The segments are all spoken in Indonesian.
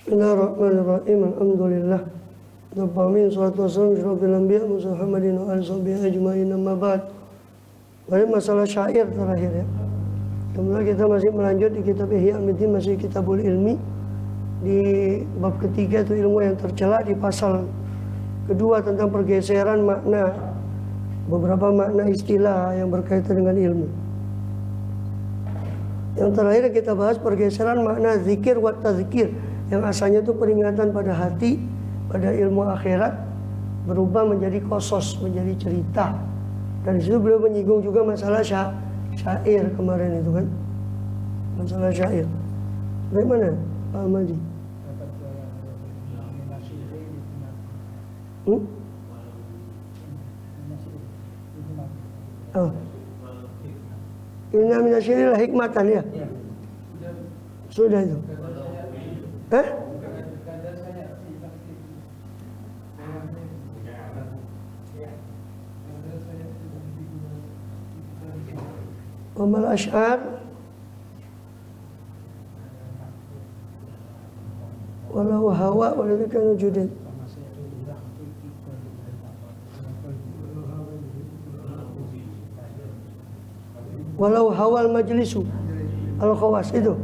Bismillahirrahmanirrahim. Alhamdulillah. Rabbil salatu wassalamu ala anbiya Muhammadin wa alihi washabihi ajmain, amma ba'd. Pada masalah syair terakhir ya. Kemudian kita masih melanjut di kitab Ihya Ulumuddin, masih Kitabul Ilmi. Di bab ketiga itu ilmu yang tercela, di pasal kedua tentang pergeseran makna beberapa makna istilah yang berkaitan dengan ilmu. Yang terakhir kita bahas pergeseran makna zikir wa tazkir, yang asalnya itu peringatan pada hati, pada ilmu akhirat, berubah menjadi qasas, menjadi cerita. Dan disitu beliau menyinggung juga masalah syair kemarin itu kan, masalah syair. Bagaimana Pak Ahmadi? Oh. Inna minasyiril hikmatan ya? Sudah itu. Wamal asy'ar walau hawa waladzika wujudin. Walau hawal majlisu al-khawas itu.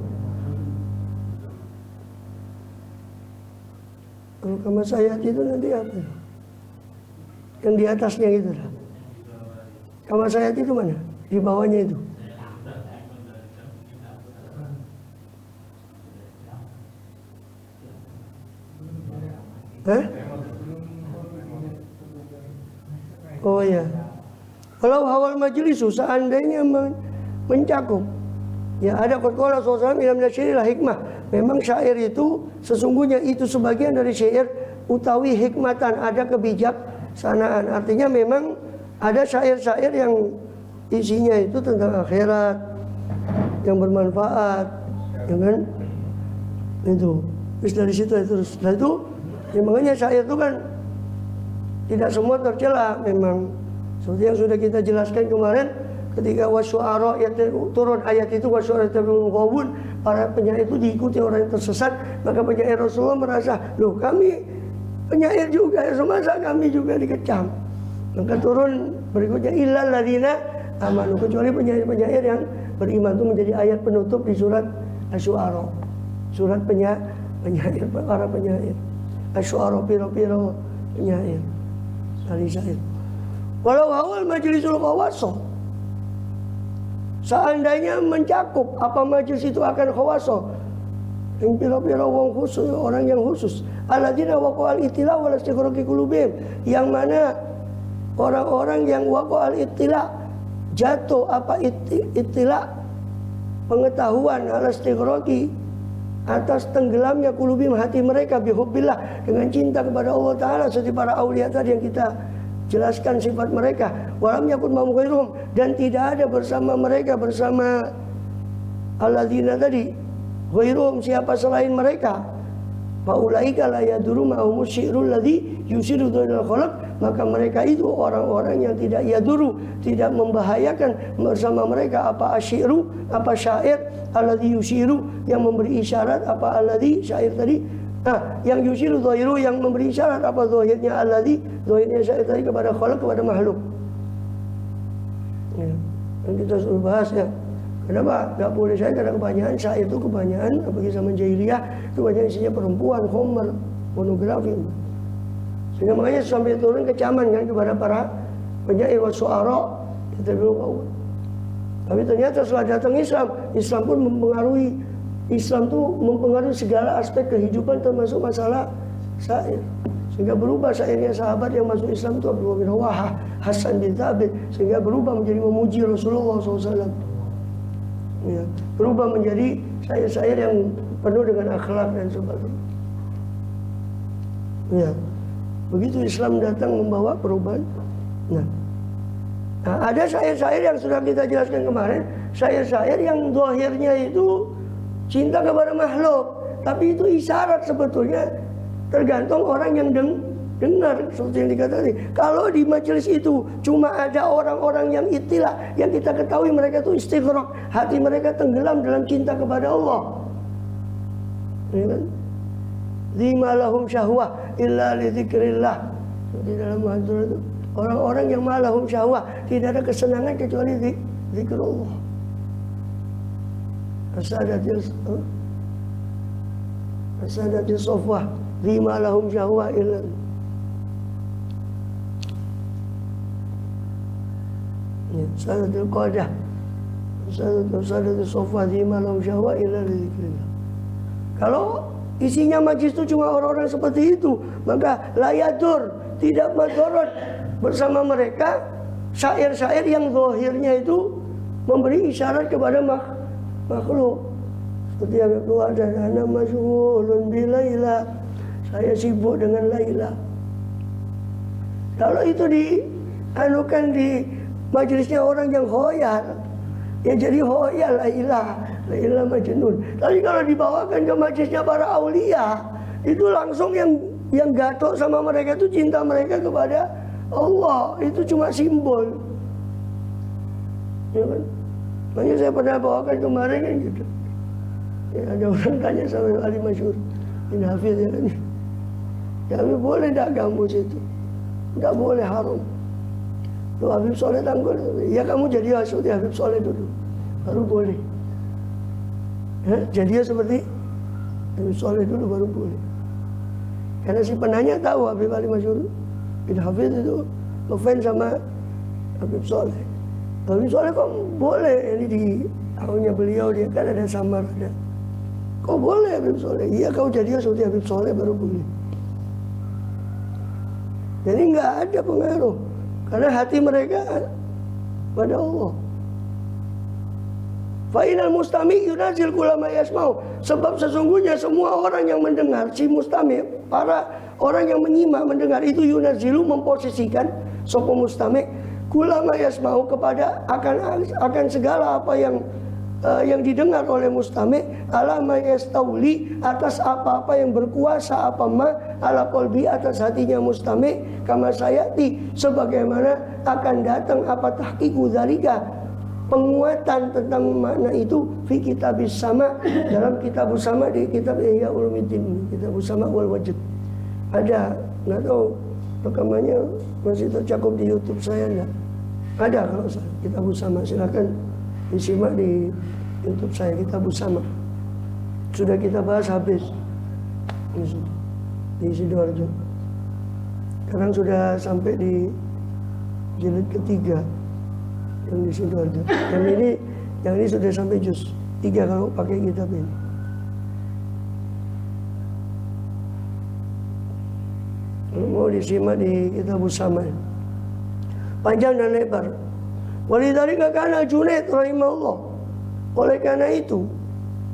Kalau kama sayat itu nanti apa? Yang di atasnya itu lah. Kama sayat itu mana? Di bawahnya itu. Hah? Oh ya. Kalau hawal majlisu seandainya mencakup, ya ada qala sallallahu alaihi wasallam hikmah. Memang syair itu sesungguhnya itu sebagian dari syair utawi hikmatan, ada kebijaksanaan. Artinya memang ada syair-syair yang isinya itu tentang akhirat yang bermanfaat, ya kan? Itu. Terus dari situ terus. Setelah itu, ya makanya syair itu kan tidak semua tercela memang. Seperti yang sudah kita jelaskan kemarin, ketika wasyu'ara yang turun ayat itu, wasyu'ara tabi'ul ghawun, para penyair itu diikuti orang yang tersesat, maka penyair Rasulullah merasa, loh kami penyair juga, ya semasa kami juga dikecam. Maka turun berikutnya, illal ladzina amanu, kecuali penyair-penyair yang beriman. Itu menjadi ayat penutup di surat Asy-Syu'ara, surat penyair, para penyair. Asy-Syu'ara, piro-piro penyair, ahli syair. Walau awal majlisul khawaso, seandainya mencakup apa majlis itu akan khawaso, yang pira-pira wong khusus, orang yang khusus, alladzina waqa'al itila wal istighraqi qulubihim, yang mana orang-orang yang waqa'al itila, jatuh apa itila, pengetahuan, al istighraqi, atas tenggelamnya qulubihim, hati mereka, bihubbillah, dengan cinta kepada Allah Ta'ala, seperti para aulia tadi yang kita jelaskan sifat mereka. Walam yakun ma'hum ghairuhum, dan tidak ada bersama mereka, bersama alladzina tadi, ghairuhum, siapa selain mereka. Faulaika la yaduru ma'hum syi'rul ladzi yusiru dunal khalaq, maka mereka itu orang-orang yang tidak yaduru, tidak membahayakan bersama mereka apa asyiru, apa syair, alladzi yusiru, yang memberi isyarat, apa alladzi syair tadi. Yang yusiru dhahiru, yang memberi isyarat apa zahirnya alladzi, zahirnya syair tadi kepada khalaq, kepada makhluk. Ya, yang kita sudah bahas ya. Kenapa gak boleh syair? Karena kebanyakan syair itu kebanyakan apalagi zaman jahiliyah, kebanyakan isinya perempuan, homer, pornografi. Sehingga makanya sampai turun kecaman kan kepada para penyair wa syu'ara, kita belum tahu. Tapi ternyata setelah datang Islam, Islam pun mempengaruhi. Islam tuh mempengaruhi segala aspek kehidupan, termasuk masalah syair. Sehingga berubah syairnya sahabat yang masuk Islam itu Abdullah bin Rawahah, Hasan bin Thabit, sehingga berubah menjadi memuji Rasulullah SAW. Ya, berubah menjadi syair-syair yang penuh dengan akhlak dan sebagainya. Ya, begitu Islam datang membawa perubahan. Nah, ada syair-syair yang sudah kita jelaskan kemarin, syair-syair yang zahirnya itu cinta kepada makhluk, tapi itu isyarat sebetulnya, tergantung orang yang dengar. Seperti yang dikatakan tadi, kalau di majelis itu cuma ada orang-orang yang itilah, yang kita ketahui mereka itu istighraq, hati mereka tenggelam dalam cinta kepada Allah, ya kan? Dzima lahum syahwah illa li dzikrillah. Di dalam hadis itu orang-orang yang malahum syahwah, tidak ada kesenangan kecuali zikrullah. Asadatil sofwah dzima lahum syahwah illa. Sadatil qadah sadatil sofwah dzima lahum syahwah illa li dzikrillah. Kalau isinya majlis itu cuma orang-orang seperti itu, maka layadur, tidak madorot bersama mereka syair-syair yang zahirnya itu memberi isyarat kepada makhluk. Seperti yang keluar dari ana masyghulun bilaila, saya sibuk dengan Laila. Kalau itu dianukan di majelisnya orang yang khoyal, ya jadi khoyal Laila Majnun. Tapi kalau dibawakan ke majelisnya para aulia, itu langsung yang gatok sama mereka itu cinta mereka kepada Allah. Itu cuma simbol, ya kan? Makanya saya pernah bawakan kemarin kan gitu. Ya, ada orang tanya sama Ali Masyhur bin Hafiz, ya kan? Kami boleh tak kamu situ? Tidak boleh, haram. Loh, Habib Soleh Tanggul, ya kamu jadi seperti Habib Soleh dulu, baru boleh. Ya, jadi seperti Habib Soleh dulu baru boleh. Karena si penanya tahu Habib Ali Masyhur bin Hafiz itu ngefans sama Habib Soleh. Habib Soleh kok boleh, ini di tahunnya beliau dia kan ada samar ada. Kok boleh Habib Soleh? Iya, kau jadi seperti Habib Soleh baru boleh. Jadi nggak ada pengaruh, karena hati mereka pada Allah. Fa'inal mustami yunazil kulama yasmau. Sebab sesungguhnya semua orang yang mendengar, si mustami, para orang yang menyimak mendengar itu yunazilu memposisikan sopo mustami kulama yasmau kepada akan segala apa yang didengar oleh mustami, ala ma yastauli, atas apa-apa yang berkuasa apa ma ala qalbi, atas hatinya mustami, kama sayati, sebagaimana akan datang apa tahqiqu dzalika, penguatan tentang makna itu fi kitabis sama, dalam kitabus sama, di kitab Ihya Ulumuddin, kitabus sama wal wajib. Ada, nggak tahu rekamannya masih tercakup di YouTube saya enggak? Ada kalau kitabus sama, silakan disimak di YouTube saya, kitabus sama. Sudah kita bahas habis di Sidoarjo. Sekarang sudah sampai di jilid ketiga yang di Sidoarjo. Yang ini sudah sampai juz 3 kalau pakai kitab ini. Mau disimak di kitabus sama. Panjang dan lebar. Walidzalika kana Junaid rahimahullah. Oleh karena itu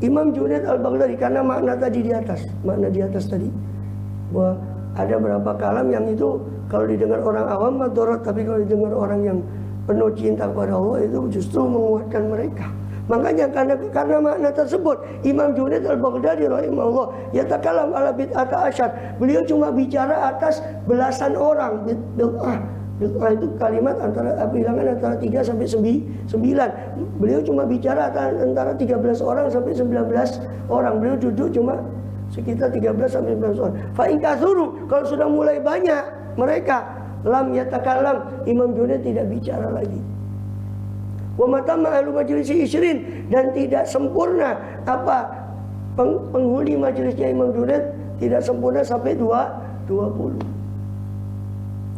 Imam Junaid al-Baghdadi, karena makna tadi di atas, makna di atas tadi, bahwa ada beberapa kalam yang itu kalau didengar orang awam madorot, tapi kalau didengar orang yang penuh cinta kepada Allah itu justru menguatkan mereka. Makanya karena makna tersebut Imam Junaid al-Baghdadi rahimahullah yatakalam ala bid'ata asyar. Beliau cuma bicara atas belasan orang bid'ah. Bid'ah itu kalimat bilangan antara 3 sampai 9. Beliau cuma bicara antara 13 orang sampai 19 orang. Beliau duduk cuma sekitar 13 sampai 19 orang. Fa in katsuru, kalau sudah mulai banyak mereka, lam yatakallam, Imam Junaid tidak bicara lagi. Wa matamma ahlu majlisi isrin, dan tidak sempurna apa penghuni majelisnya Imam Junaid tidak sempurna sampai 20.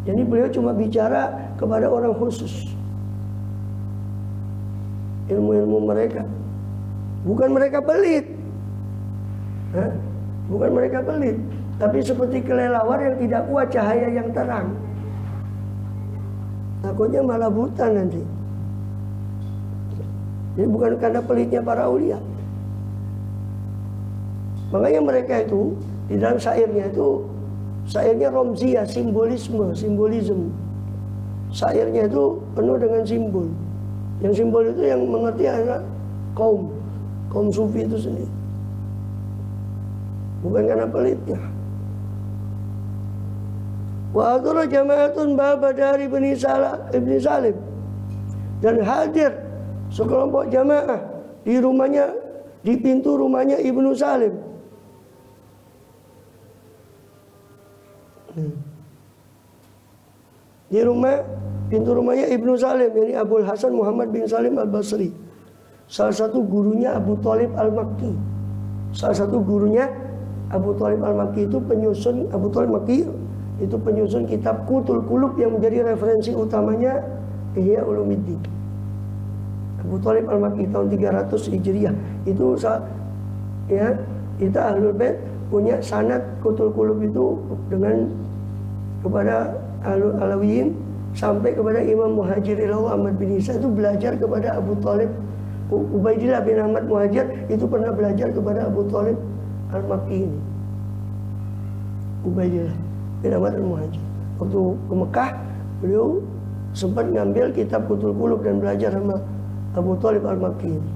Jadi beliau cuma bicara kepada orang khusus, ilmu-ilmu mereka. Bukan mereka pelit, bukan mereka pelit, tapi seperti kelelawar yang tidak kuat cahaya yang terang, takutnya malah buta nanti. Jadi bukan karena pelitnya para aulia. Makanya mereka itu di dalam syairnya itu, syairnya romziyah, simbolisme. Syairnya itu penuh dengan simbol. Yang simbol itu yang mengerti adalah kaum sufi itu sendiri. Bukan karena pelitnya. Wa hadara jama'atun baba dari Ibni Salim. Dan hadir sekelompok jamaah di rumahnya, di pintu rumahnya Ibnu Salim. Di rumah, pintu rumahnya Ibnu Salim, yakni Abul Hasan Muhammad bin Salim Al-Basri. Salah satu gurunya Abu Thalib Al-Makki. Salah satu gurunya Abu Thalib Al-Makki itu penyusun, Abu Thalib Makki itu penyusun kitab Qutul Qulub yang menjadi referensi utamanya Ihya Ulumuddin. Abu Thalib Al-Makki tahun 300 Hijriah. Itu ya, kita Ahlul Bait punya sanad Qutul Qulub itu dengan kepada Alawiyin sampai kepada Imam Muhajir Ahmad bin Isa itu belajar kepada Abu Thalib. Ubaidillah bin Ahmad Muhajir itu pernah belajar kepada Abu Thalib Al-Makki ini. Ubaidillah bin Ahmad Muhajir. Waktu ke Mekah, beliau sempat ngambil kitab Qutul Qulub dan belajar sama Abu Thalib Al-Makki ini.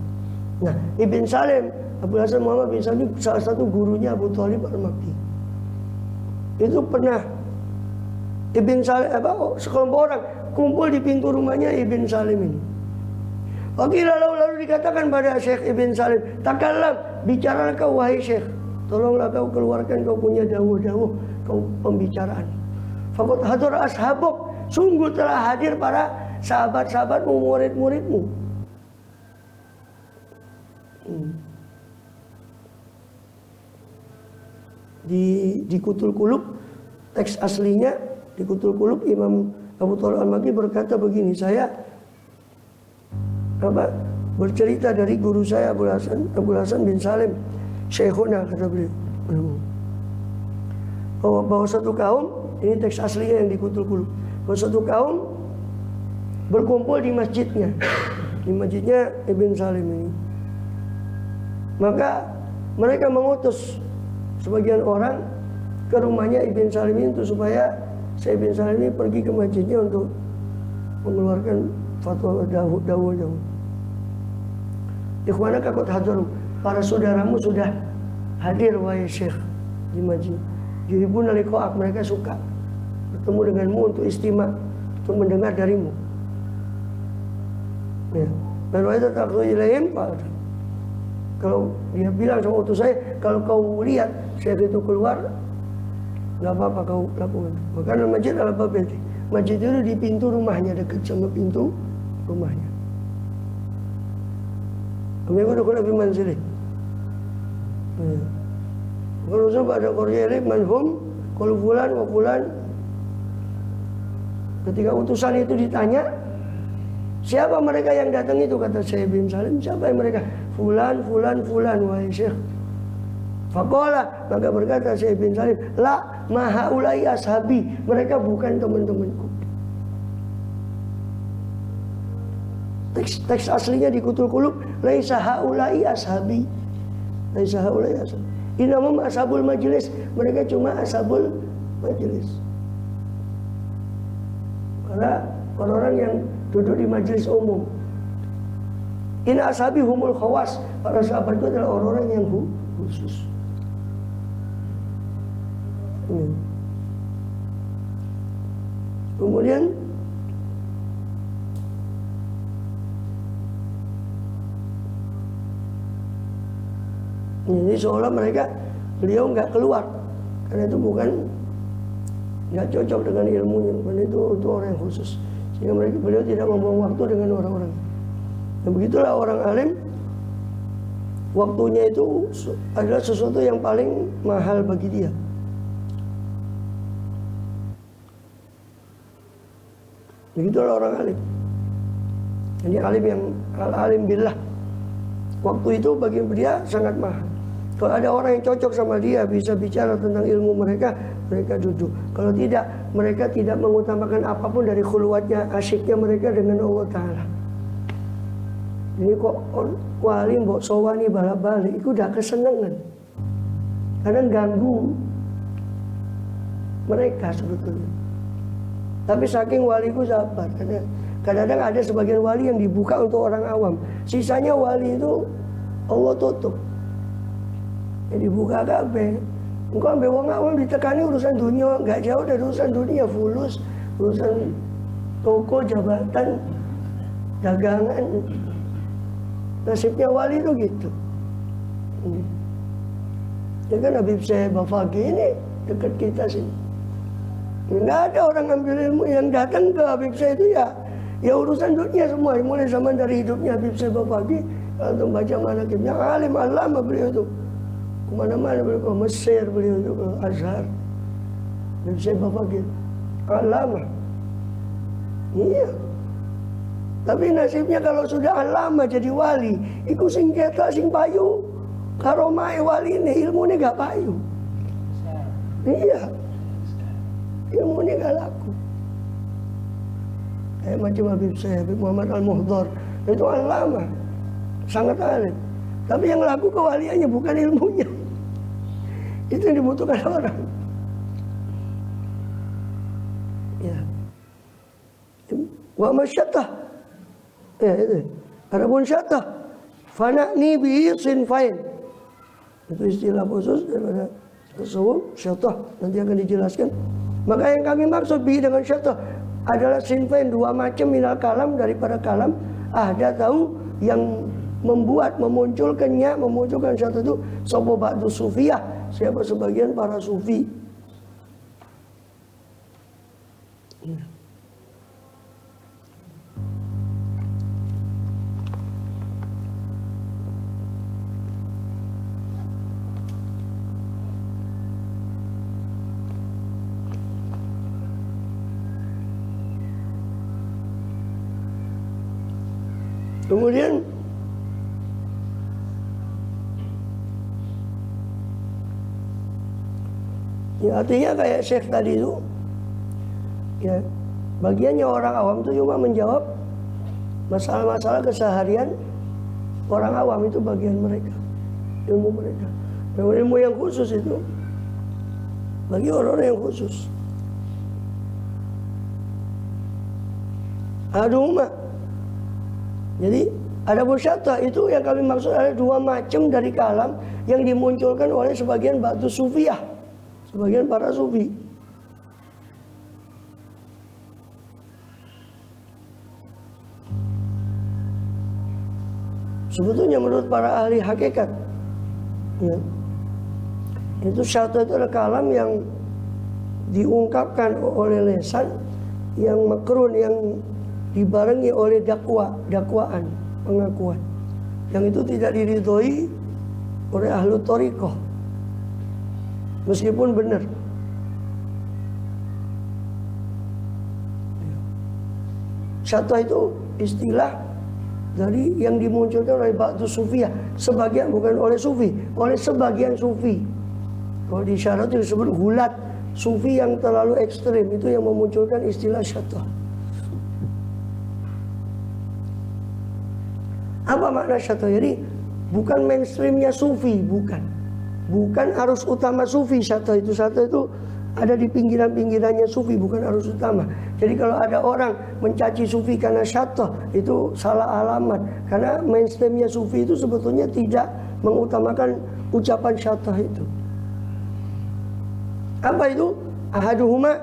Nah, Ibn Salim, Abu Hasan Muhammad bin Salim salah satu gurunya Abu Thalib Al-Makki. Itu pernah Ibn Salim sekelompok orang kumpul di pintu rumahnya Ibn Salim ini. Oke, lalu dikatakan pada Syekh Ibn Salim, "Takallam, bicaralah kau wahai Syekh. Tolonglah kau keluarkan kau punya dawuh-dawuh, kau pembicaraan. Faqad hadur ashabuk, sungguh telah hadir para sahabat-sahabatmu, murid-muridmu." Di Qutul Qulub, teks aslinya di Qutul Qulub, Imam Abu Thalib Al-Makki berkata begini, saya bercerita dari guru saya Abu Hasan bin Salim, Syekhuna, kata beliau, bahwa satu kaum, ini teks aslinya yang di Qutul Qulub, bahwa satu kaum berkumpul di masjidnya Ibn Salim ini. Maka mereka mengutus sebagian orang ke rumahnya Ibn Salim ini untuk supaya Ibn Salim ini pergi ke masjidnya untuk mengeluarkan fatwa dawuh. Ikhwana kakut hadaru, para saudaramu sudah hadir wahai Syekh di masjid. Yuhibuna liqa'ak, mereka suka bertemu denganmu untuk istima', untuk mendengar darimu. Ya. Dan wa idza taqdu ilaihim, kalau dia bilang sama utus saya, kalau kau lihat Syekh itu keluar, nggak apa-apa kau lakukan. Karena masjid al-Babati, masjid itu di pintu rumahnya, dekat sama pintu rumahnya. Kami udah kena bimanzili. Kalau sebab ada Korea manhum, kalau fulan wa fulan. Ketika utusan itu ditanya, siapa mereka yang datang itu, kata Syekh bin Salim, siapa yang mereka? Fulan, wahai Syekh. Faqala, maka berkata Syekh bin Salim, la mahaulai ashabi, mereka bukan teman-temanku. Teks aslinya di Qutul Qulub, laisa haulai ashabi. Laisa haulai ashabi. Inamum ashabul majlis, mereka cuma ashabul majlis. Karena orang-orang yang duduk di majelis umum. Inna ashabi humul khawas, para sahabat itu adalah orang-orang yang khusus. Kemudian jadi seolah beliau nggak keluar karena itu nggak cocok dengan ilmunya, karena itu untuk orang yang khusus, sehingga beliau tidak membuang waktu dengan orang-orang. Dan begitulah orang alim, waktunya itu adalah sesuatu yang paling mahal bagi dia. Begitulah orang alim. Ini alim yang alim billah. Waktu itu bagi dia sangat mahal. Kalau ada orang yang cocok sama dia, bisa bicara tentang ilmu mereka duduk. Kalau tidak, mereka tidak mengutamakan apapun dari khulwatnya, asyiknya mereka dengan Allah Ta'ala. Ini kok wali mbok sowani balik-balik, itu udah kesenangan. Kadang ganggu mereka sebetulnya. Tapi saking waliku sabar. Kadang-kadang ada sebagian wali yang dibuka untuk orang awam. Sisanya wali itu Allah tutup. Jadi dibuka kabeh. Engkau ambil wong awam ditekani urusan dunia, enggak jauh dari urusan dunia, fulus, urusan toko, jabatan, dagangan. Nasibnya wali itu gitu. Ya kan Habib Syekh Bafaqi ini dekat kita sini. Nggak ada orang ambil ilmu yang datang ke Habib Syekh itu ya urusan dunia semua. Mulai zaman dari hidupnya Habib Syekh Bafaqih, kalau baca manaqibnya alim alama beliau itu. Kemana-mana beliau, ke Mesir beliau itu, ke Azhar. Habib Syekh Bafaqih alama. Iya. Tapi nasibnya kalau sudah alama jadi wali, iku sing ketok sing payu. Karomai wali ini ilmu ini gak payu. Iya. Ilmu ini gak laku. Kayak macam Habib Syekh, Habib Muhammad Al-Muhdhar, itu alama, sangat alim. Tapi yang laku kewaliannya bukan ilmunya. Itu yang dibutuhkan orang. Ya. Wa masyattah. Ya itu. Adapun syattah, fana'ni bi sinfain. Itu istilah khusus daripada tasawuf syattah, nanti akan dijelaskan. Maka yang kami maksud bi dengan syattah adalah sinfain, dua macam minal kalam, daripada kalam. Ada tahu yang memunculkan syattah itu sapa ba'du sufiyah, siapa sebagian para sufi. Kemudian ya artinya kayak Syekh tadi itu, ya bagiannya orang awam itu cuma menjawab masalah-masalah keseharian orang awam, itu bagian mereka, ilmu mereka. Dan ilmu yang khusus itu bagi orang-orang yang khusus. Aduma. Jadi ada syattah itu yang kami maksud ada dua macam dari kalam yang dimunculkan oleh sebagian ba'du sufiyah, sebagian para sufi. Sebetulnya menurut para ahli hakikat, ya, itu syattah itu adalah kalam yang diungkapkan oleh lisan, yang makrun, yang dibarengi oleh dakwaan, pengakuan, yang itu tidak diridhoi oleh ahlu thariqah meskipun benar. Syattah itu istilah dari yang dimunculkan oleh ba'du sufiyah, sebagian, bukan oleh sufi, oleh sebagian sufi. Kalau di syarat itu disebut hulat, sufi yang terlalu ekstrim, itu yang memunculkan istilah syattah. Apa makna syattah? Jadi bukan mainstreamnya sufi, bukan arus utama sufi. Syattah itu ada di pinggiran-pinggirannya sufi, bukan arus utama. Jadi kalau ada orang mencaci sufi karena syattah, itu salah alamat. Karena mainstreamnya sufi itu sebetulnya tidak mengutamakan ucapan syattah itu. Apa itu? Ahaduhuma,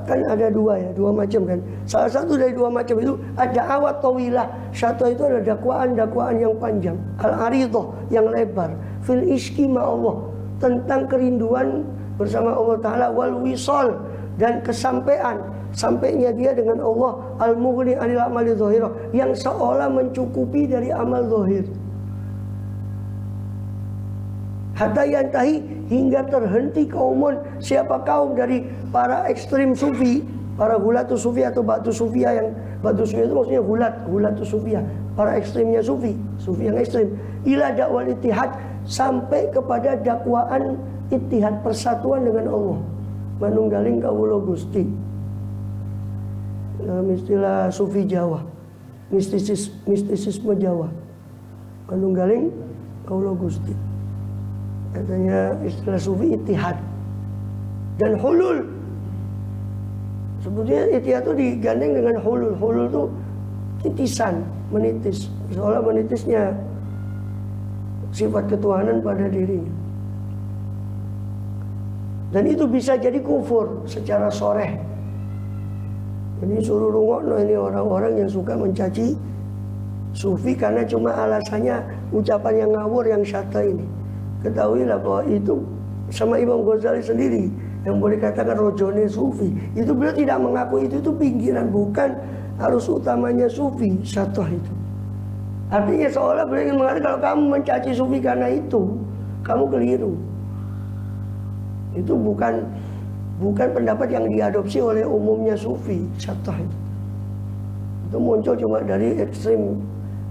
kan ada dua macam kan. Salah satu dari dua macam itu ada awat tawilah. Syattah itu adalah dakwaan yang panjang. Al-aridah, yang lebar. Fil ishki ma'allah, tentang kerinduan bersama Allah Ta'ala. Wal wisal, dan sampainya dia dengan Allah. Al-mughni anil amali dhahirah, yang seolah mencukupi dari amal zahir. Hatta yantahi, hingga terhenti kaumun, siapa kaum dari para ekstrim sufi, para hulatu sufi atau ba'du sufiyah. Yang ba'du sufiyah itu maksudnya hulatu sufiyah, para ekstrimnya sufi yang ekstrim. Ila dakwal ittihad, sampai kepada dakwaan ittihad, persatuan dengan Allah. Manunggaling kawula Gusti, dalam istilah sufi Jawa, mistisisme Jawa, manunggaling kawula Gusti. Katanya istilah sufi ittihad dan hulul. Sebetulnya ittihad itu digandeng dengan hulul. Hulul itu titisan, menitis, seolah menitisnya sifat ketuhanan pada dirinya. Dan itu bisa jadi kufur secara soreh. Ini suruh rungokno ini orang-orang yang suka mencaci sufi karena cuma alasannya ucapan yang ngawur, yang syattah ini. Ketahuilah bahwa itu sama Imam Ghazali sendiri yang boleh katakan rojone sufi. Itu beliau tidak mengaku itu pinggiran, bukan arus utamanya sufi, syatoh itu. Artinya seolah beliau ingin mengatakan kalau kamu mencaci sufi karena itu, kamu keliru. Itu bukan pendapat yang diadopsi oleh umumnya sufi, syatoh itu. Itu muncul cuma dari ekstrim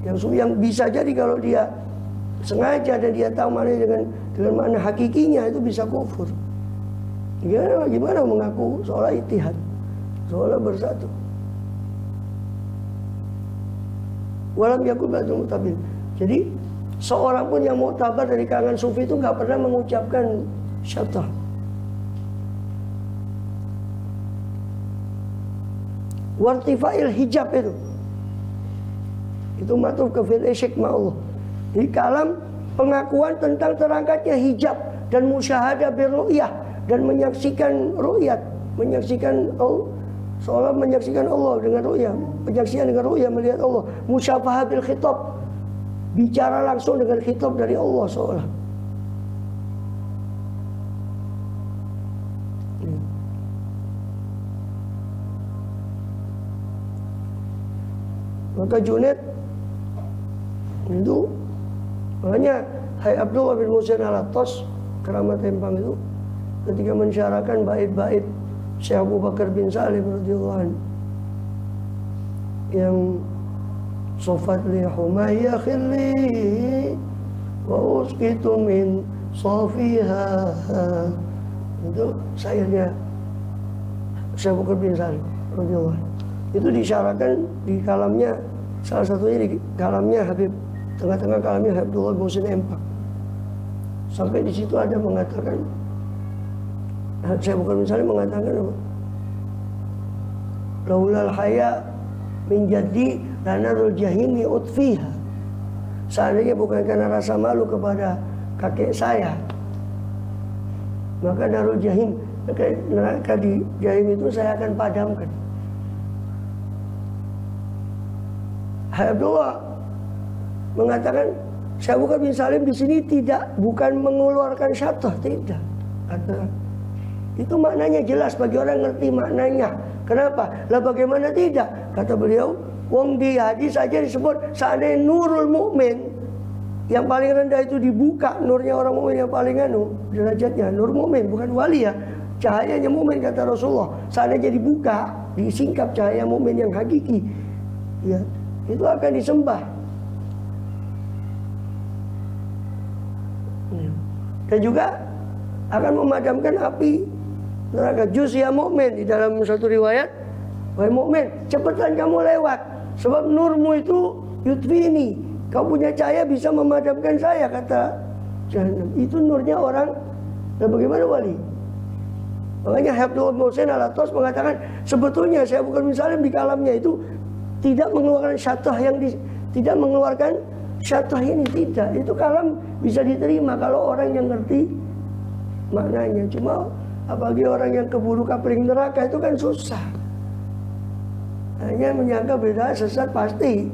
yang sufi, yang bisa jadi kalau dia sengaja dan dia tahu mana dengan mana hakikinya itu bisa kufur. Gimana mengaku seolah ittihad, seolah bersatu. Walam yakul ba'du mu'tabil. Jadi seorang pun yang mu'tabar dari kalangan sufi itu nggak pernah mengucapkan syatah. Wartifa'il hijab itu matuf ke fil isyik ma'allah. Di kalam pengakuan tentang terangkatnya hijab dan musyahadah birru'yah dan menyaksikan ru'yat, menyaksikan Allah, seolah menyaksikan Allah dengan ru'yah, penyaksian dengan ru'yah, melihat Allah, musyafahah bil khitab, bicara langsung dengan khitab dari Allah seolah. Maka Junaid itu makanya Hai Abdullah bin Muhsin Al-Attas keramat Empang itu ketika mensyarahkan bait-bait Syekh Abu Bakar bin Salim radhiyallahu anhu yang sofat li humayya khilli wa usqitu min safiha, itu syairnya Syekh Abu Bakar bin Salim radhiyallahu anhu. Itu disyarahkan di kalamnya, salah satunya di kalamnya Habib, tengah-tengah kalamnya Abdullah bin Muhsin Empang. Sampai di situ ada mengatakan, saya bukan misalnya mengatakan apa? Laulal haya min jaddi lanarul jahimi utfiha. Seandainya bukan karena rasa malu kepada kakek saya, maka narul jahim, neraka di jahim itu saya akan padamkan. Abdullah mengatakan, Syekh Abu Bakar bin Salim di sini bukan mengeluarkan syatah, tidak. Kata, itu maknanya jelas bagi orang yang ngerti maknanya. Kenapa? Lah bagaimana tidak? Kata beliau, wong di hadis saja disebut seandainya nurul mukmin yang paling rendah itu dibuka, nurnya orang mukmin yang paling derajatnya nur mukmin, bukan wali ya. Cahayanya mukmin kata Rasulullah. Seandainya dibuka, disingkap cahaya mukmin yang hakiki, ya, itu akan disembah. Dan juga akan memadamkan api neraka. Juz ya mukmin, di dalam satu riwayat, wahai mukmin, cepatlah kamu lewat, sebab nurmu itu yutfini, kau punya cahaya bisa memadamkan saya, kata Jahannam. Itu nurnya orang. Dan bagaimana wali? Makanya Abdullah bin Muhsin Al-Attas mengatakan, sebetulnya saya bukan misalnya di kalamnya itu tidak mengeluarkan syatah tidak mengeluarkan syatah ini, tidak. Itu kalam bisa diterima kalau orang yang ngerti maknanya. Cuma apalagi orang yang keburu kapling neraka itu kan susah. Hanya menyangka beda sesat pasti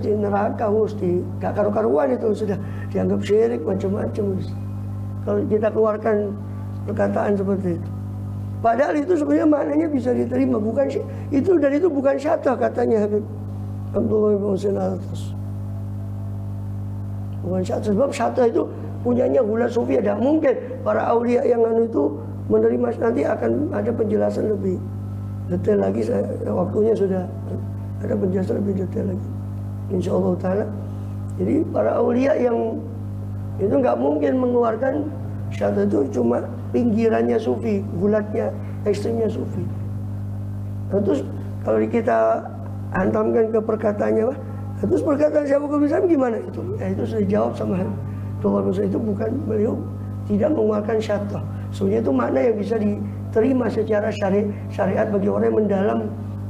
neraka mesti gak karu-karuan, itu sudah dianggap syirik macam-macam. Kalau kita keluarkan perkataan seperti itu, padahal itu sebenarnya maknanya bisa diterima, bukan itu, dan itu bukan syatah katanya Habib Abdullah bin Muhsin Al-Attas. Bukan syatah, sebab syatah itu punyanya gula sufi. Tidak mungkin para aulia yang itu menerima. Nanti akan ada penjelasan lebih detail lagi, waktunya sudah ada penjelasan lebih detail lagi, insyaallah ta'ala. Jadi para aulia yang itu nggak mungkin mengeluarkan syatah, itu cuma pinggirannya sufi, gulatnya, ekstrimnya sufi. Nah, terus kalau kita hantamkan ke perkataannya, terus perkataan Syekh Abu Bakar bin Salim gimana itu? Itu sudah dijawab sama Abdullah bin Salim. Itu bukan, beliau tidak mengeluarkan syatah. Sebenarnya itu makna yang bisa diterima secara syariat bagi orang yang mendalam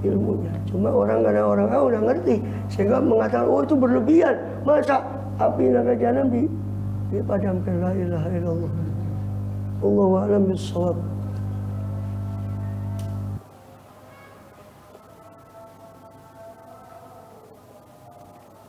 ilmunya. Cuma karena orang udah ngerti sehingga mengatakan, oh itu berlebihan, masa api neraka jahanam dipadamkan. La ilaha illallah. Allahu a'lam bissawab.